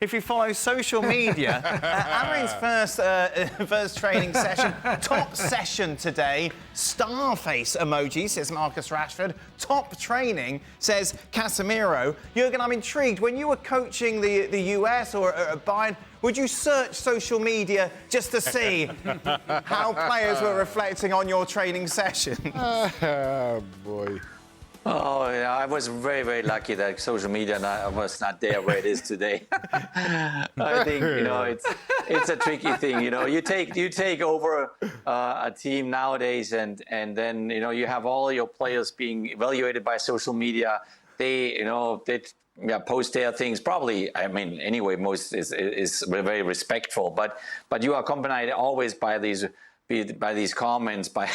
If you follow social media, Amorim's first training session, top session today, star face emoji, says Marcus Rashford. Top training, says Casemiro. Jurgen, I'm intrigued. When you were coaching the US or at Bayern, would you search social media just to see how players were reflecting on your training session? Oh, boy. Oh, yeah, I was very, very lucky that social media was not there where it is today. I think, it's a tricky thing. You take over a team nowadays and then, you have all your players being evaluated by social media. They post their things. Probably, anyway, most is very respectful, but you are accompanied always by these comments, by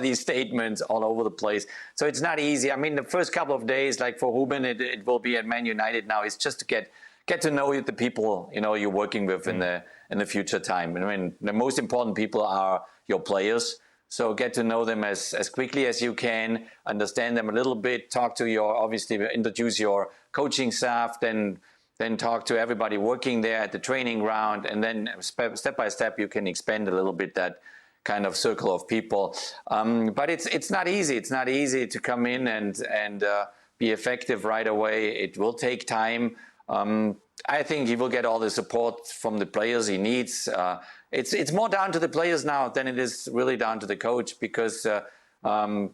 these statements all over the place. So it's not easy. The first couple of days, like for Ruben, it will be at Man United now. It's just to get to know the people you're working with in the future time. The most important people are your players. So get to know them as quickly as you can, understand them a little bit, introduce your coaching staff, then talk to everybody working there at the training ground, and then step by step you can expand a little bit that kind of circle of people. But it's not easy. It's not easy to come in and be effective right away. It will take time. I think he will get all the support from the players he needs. It's more down to the players now than it is really down to the coach, because over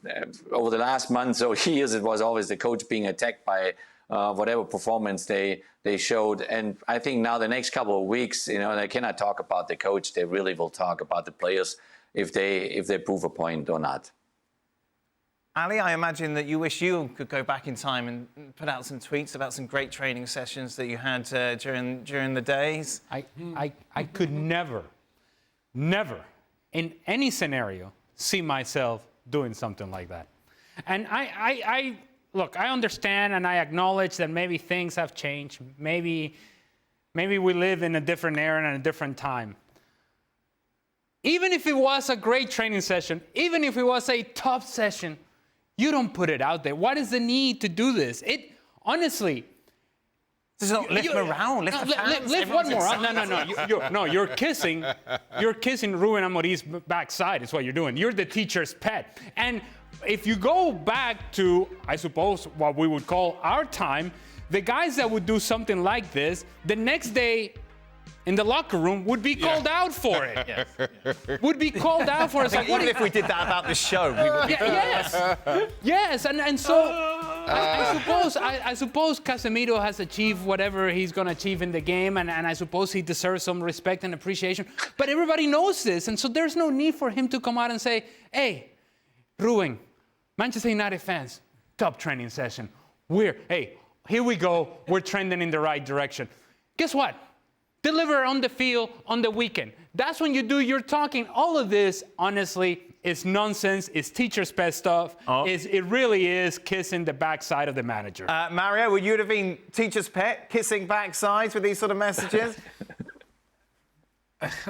the last months or years, it was always the coach being attacked by whatever performance they showed. And I think now the next couple of weeks, they cannot talk about the coach. They really will talk about the players if they prove a point or not. Ali, I imagine that you wish you could go back in time and put out some tweets about some great training sessions that you had during the days. I could never, in any scenario, see myself doing something like that. And look, I understand and I acknowledge that maybe things have changed. Maybe we live in a different era and a different time. Even if it was a great training session, even if it was a top session, you don't put it out there. What is the need to do this? Honestly, does it not lift morale? Lift the fans? Lift one more. No. You're kissing Ruben Amorim's backside. Is what you're doing. You're the teacher's pet. And if you go back to, I suppose, what we would call our time, the guys that would do something like this, the next day in the locker room would be called out for it. Yes. Would be called out for it. Even if we did that about the show, we would be Yes. And so I suppose Casemiro has achieved whatever he's going to achieve in the game, and I suppose he deserves some respect and appreciation. But everybody knows this, and so there's no need for him to come out and say, hey, Ruben, Manchester United fans, top training session. Here we go. We're trending in the right direction. Guess what? Deliver on the field on the weekend. That's when you do your talking. All of this, honestly, is nonsense. It's teacher's pet stuff. It really is kissing the backside of the manager. Mario, would you have been teacher's pet, kissing backsides with these sort of messages?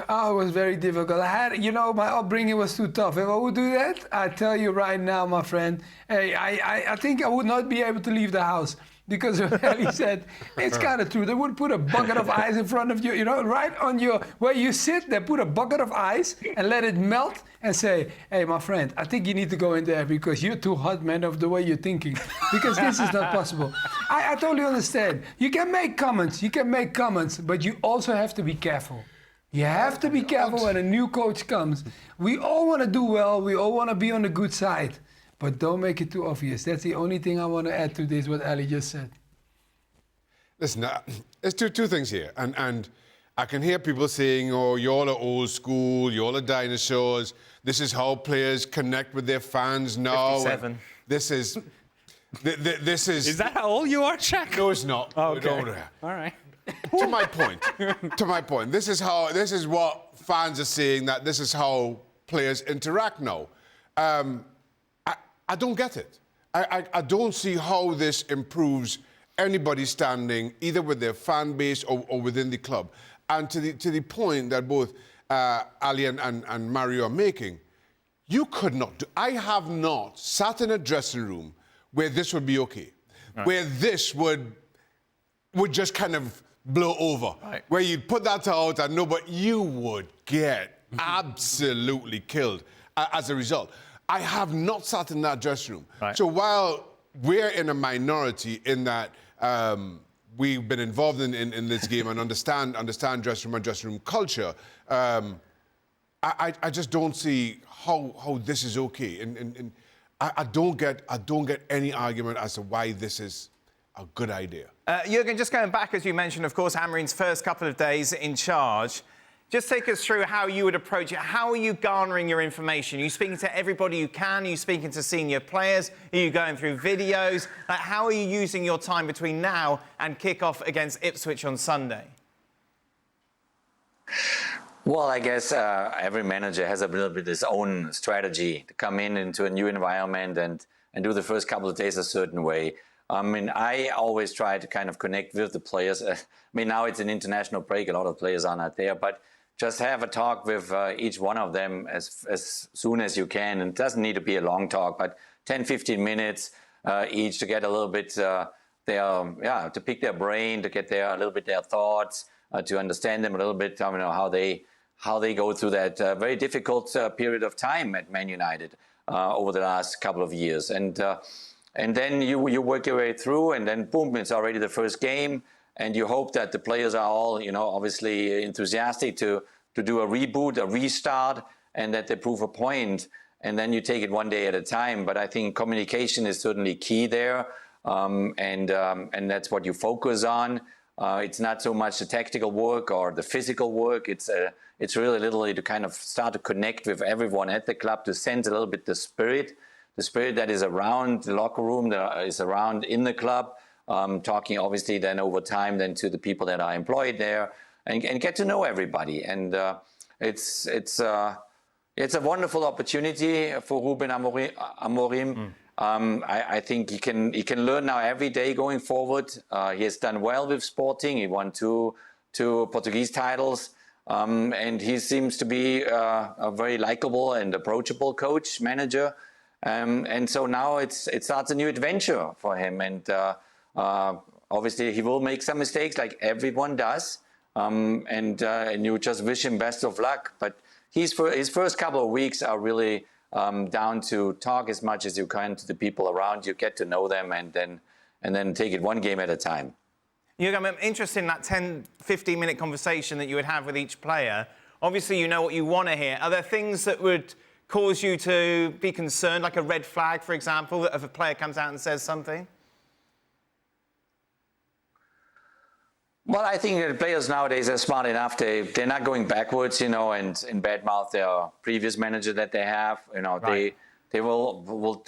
Oh, it was very difficult. My upbringing was too tough. If I would do that, I tell you right now, my friend, I think I would not be able to leave the house. Because he said, it's kind of true. They would put a bucket of ice in front of you, right on where you sit. They put a bucket of ice and let it melt and say, hey, my friend, I think you need to go in there because you're too hot, man, of the way you're thinking. Because this is not possible. I totally understand. You can make comments, but you also have to be careful. You have to be careful when a new coach comes. We all want to do well. We all want to be on the good side. But don't make it too obvious. That's the only thing I want to add to this, what Ali just said. Listen, there's two things here. And I can hear people saying, oh, you all are old school, you all are dinosaurs. This is how players connect with their fans now. 57. This is... Is that how old you are, Shaq? No, it's not. Oh, okay. All right. To my point. This is what fans are saying, that this is how players interact now. I don't get it. I don't see how this improves anybody's standing, either with their fan base or within the club. And to the point that both Ali and Mario are making, you could not do... I have not sat in a dressing room where this would be okay, right, where this would just kind of blow over. Right. Where you'd put that out and no, but you would get absolutely killed as a result. I have not sat in that dressing room. Right. So while we're in a minority in that we've been involved in this game and understand dressing room and dressing room culture, I just don't see how this is okay. And I don't get any argument as to why this is a good idea. Jürgen, just going back, as you mentioned, of course, Amorim's first couple of days in charge. Just take us through how you would approach it. How are you garnering your information? Are you speaking to everybody you can? Are you speaking to senior players? Are you going through videos? How are you using your time between now and kick-off against Ipswich on Sunday? Well, I guess every manager has a little bit his own strategy to come into a new environment and do the first couple of days a certain way. I mean, I always try to kind of connect with the players. I mean, now it's an international break. A lot of players are not there, but just have a talk with each one of them as soon as you can. And it doesn't need to be a long talk, but 10, 15 minutes each to get a little bit to pick their brain, to get a little bit their thoughts, to understand them a little bit, how they go through that very difficult period of time at Man United over the last couple of years. And then you work your way through, and then boom, it's already the first game. And you hope that the players are all, obviously enthusiastic to do a reboot, a restart, and that they prove a point. And then you take it one day at a time. But I think communication is certainly key there, and that's what you focus on. It's not so much the tactical work or the physical work. It's really literally to kind of start to connect with everyone at the club, to sense a little bit the spirit that is around the locker room, that is around in the club. Talking obviously then over time then to the people that are employed there, and get to know everybody. And it's a wonderful opportunity for Ruben Amorim. I think he can learn now every day going forward. He has done well with Sporting. He won two Portuguese titles, and he seems to be a very likable and approachable manager. And so now it starts a new adventure for him. And obviously, he will make some mistakes, like everyone does, and you just wish him best of luck. But his first couple of weeks are really down to talk as much as you can to the people around you, get to know them, and then take it one game at a time. Jürgen, I'm interested in that 10, 15-minute conversation that you would have with each player. Obviously, you know what you want to hear. Are there things that would cause you to be concerned, like a red flag, for example, that if a player comes out and says something? Well, I think that players nowadays are smart enough. They're not going backwards, and badmouth their previous manager that they have. Right. They will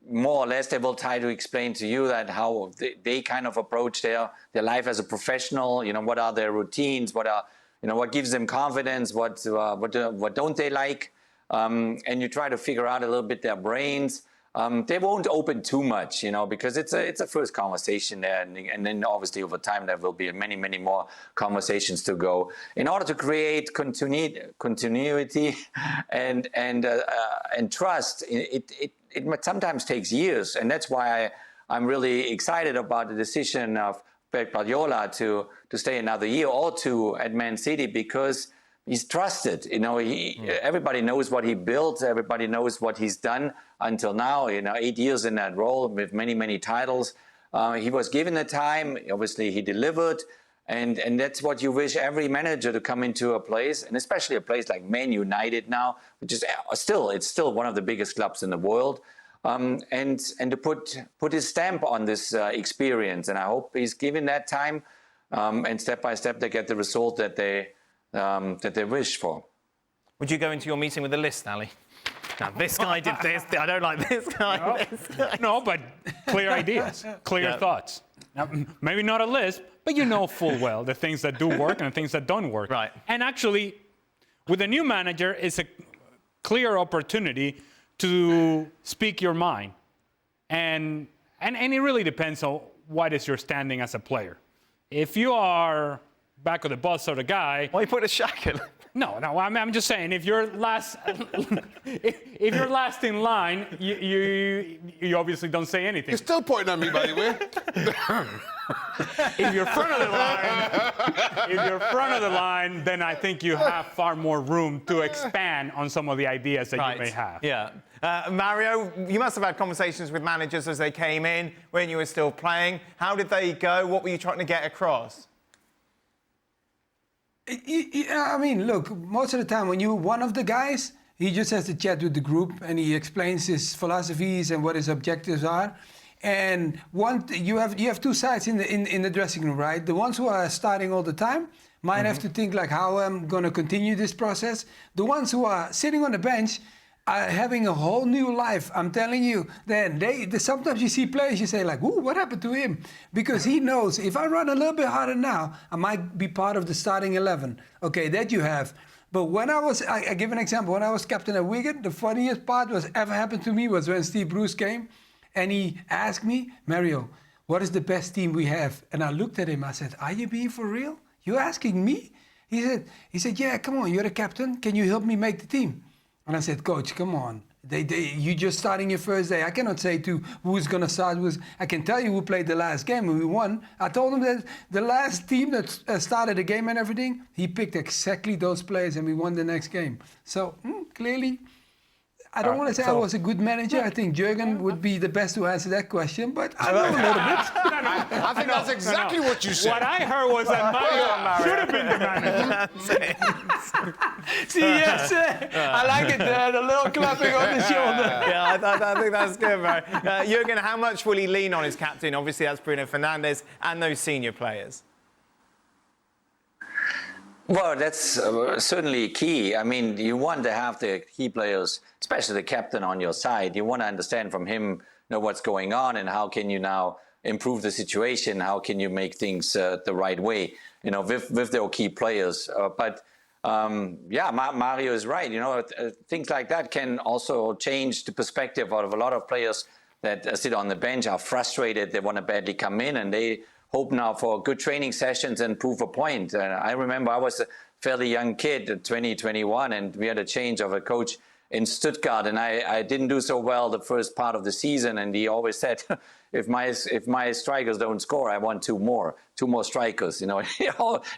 more or less, they will try to explain to you that how they kind of approach their life as a professional. What are their routines? What gives them confidence? What don't they like? And you try to figure out a little bit their brains. They won't open too much, because it's a first conversation there, and then obviously over time there will be many, many more conversations to go. In order to create continuity and trust, it sometimes takes years, and that's why I'm really excited about the decision of Pep Guardiola to stay another year or two at Man City, because he's trusted. Everybody knows what he built. Everybody knows what he's done until now. 8 years in that role with many, many titles. He was given the time. Obviously, he delivered, and that's what you wish every manager to come into a place, and especially a place like Man United now, which is still one of the biggest clubs in the world, and to put his stamp on this experience. And I hope he's given that time, and step by step they get the result that they wish for. Would you go into your meeting with a list, Ali? Now, this guy did this. I don't like this guy. No, this guy. no, but clear ideas, clear thoughts. Now, maybe not a list, but you know full well the things that do work and the things that don't work. Right. And actually, with a new manager, it's a clear opportunity to speak your mind. And it really depends on what is your standing as a player. If you are back of the bus sort of guy. Why you put a shackle? No. I'm just saying, if you're last, if you're last in line, you obviously don't say anything. You're still pointing at me, by the way. If you're front of the line, then I think you have far more room to expand on some of the ideas that you may have. Yeah. Mario, you must have had conversations with managers as they came in when you were still playing. How did they go? What were you trying to get across? I mean, look, most of the time when you're one of the guys, he just has to chat with the group and he explains his philosophies and what his objectives are. And you have two sides in the dressing room, right? The ones who are starting all the time might have to think like how I'm going to continue this process. The ones who are sitting on the bench are having a whole new life. I'm telling you. Then sometimes you see players, you say like, "Ooh, what happened to him?" Because he knows if I run a little bit harder now, I might be part of the starting 11. Okay, that you have. But when I give an example. When I was captain at Wigan, the funniest part was ever happened to me was when Steve Bruce came, and he asked me, "Mario, what is the best team we have?" And I looked at him. I said, "Are you being for real? You asking me?" He said, "Yeah, come on, you're the captain. Can you help me make the team?" And I said, "Coach, come on. You just starting your first day. I cannot say to who's going to start. I can tell you who played the last game and we won." I told him that the last team that started the game and everything, he picked exactly those players and we won the next game. So clearly, I don't want to say I was a good manager. I think Jurgen would be the best to answer that question, but I know a little bit. I think that's exactly what you said. What I heard was that Mario should have been the manager. See, yes, I like it, the little clapping on the shoulder. Yeah, I think that's good, Mario. Jurgen, how much will he lean on his captain? Obviously, that's Bruno Fernandes and those senior players. Well, that's certainly key. I mean, you want to have the key players, especially the captain, on your side. You want to understand from him, what's going on and how can you now improve the situation. How can you make things the right way? With their key players. Mario is right. Things like that can also change the perspective of a lot of players that sit on the bench, are frustrated. They want to badly come in and they hope now for good training sessions and prove a point. I remember I was a fairly young kid, 20, 21, and we had a change of a coach in Stuttgart, and I didn't do so well the first part of the season, and he always said, if my strikers don't score, I want two more strikers.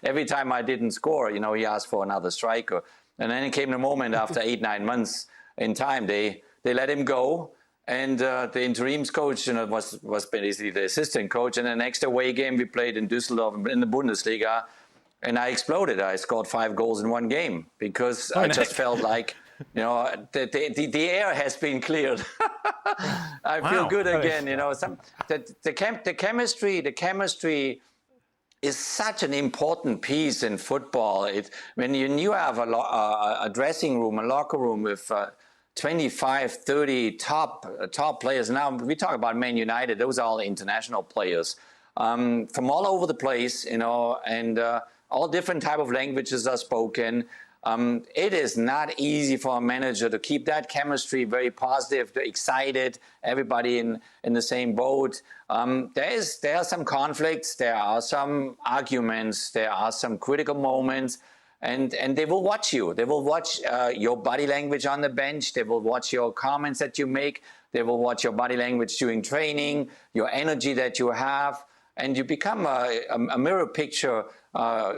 Every time I didn't score, he asked for another striker. And then it came the moment after 8-9 months in time, they let him go. And the interim coach was basically the assistant coach. And the next away game we played in Düsseldorf in the Bundesliga, and I exploded. I scored 5 goals in one game because I just felt like, the air has been cleared. I feel good again. The chemistry is such an important piece in football. When you have a dressing room, a locker room with 25, 30 top players. Now we talk about Man United; those are all international players from all over the place, and all different type of languages are spoken. It is not easy for a manager to keep that chemistry very positive, excited, everybody in the same boat. There are some conflicts, there are some arguments, there are some critical moments. And they will watch you. They will watch your body language on the bench. They will watch your comments that you make. They will watch your body language during training, your energy that you have. And you become a mirror picture,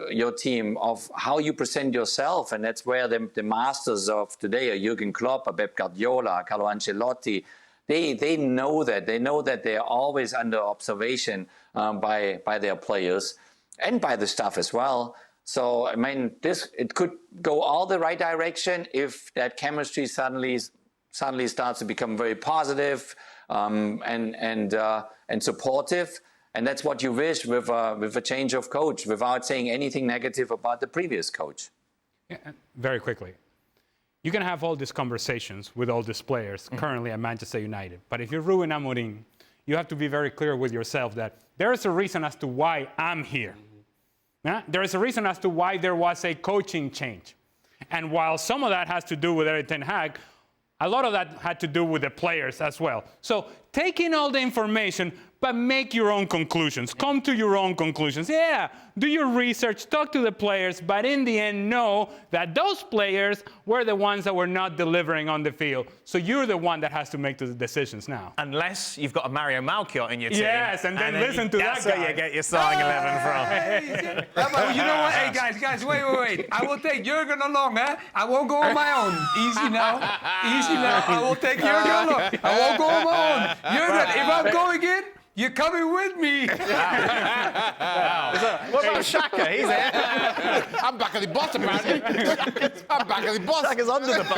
your team, of how you present yourself. And that's where the masters of today are Jurgen Klopp, Pep Guardiola, Carlo Ancelotti. They know that. They know that they're always under observation by their players and by the staff as well. So, I mean, it could go all the right direction if that chemistry suddenly starts to become very positive and supportive. And that's what you wish with a change of coach, without saying anything negative about the previous coach. Yeah, very quickly. You can have all these conversations with all these players currently at Manchester United. But if you're Ruben Amorim, you have to be very clear with yourself that there is a reason as to why I'm here. Yeah? There is a reason as to why there was a coaching change. And while some of that has to do with Erik ten Hag, a lot of that had to do with the players as well. So take in all the information, but make your own conclusions. Come to your own conclusions. Yeah, do your research, talk to the players, but in the end, know that those players were the ones that were not delivering on the field. So you're the one that has to make the decisions now. Unless you've got a Mario Malchiot in your team. Yes, and then listen to that that's guy. That's where you get your starting 11 from. You know what? Hey, guys, wait. I will take Jurgen along, huh? I won't go on my own. Easy now. I will take Jurgen along. I won't go on my own. Jurgen, if I'm going in, you're coming with me. What about Shaka? He's there. I'm back at the bottom, man. I'm back at the bottom. Shaka's under the bus.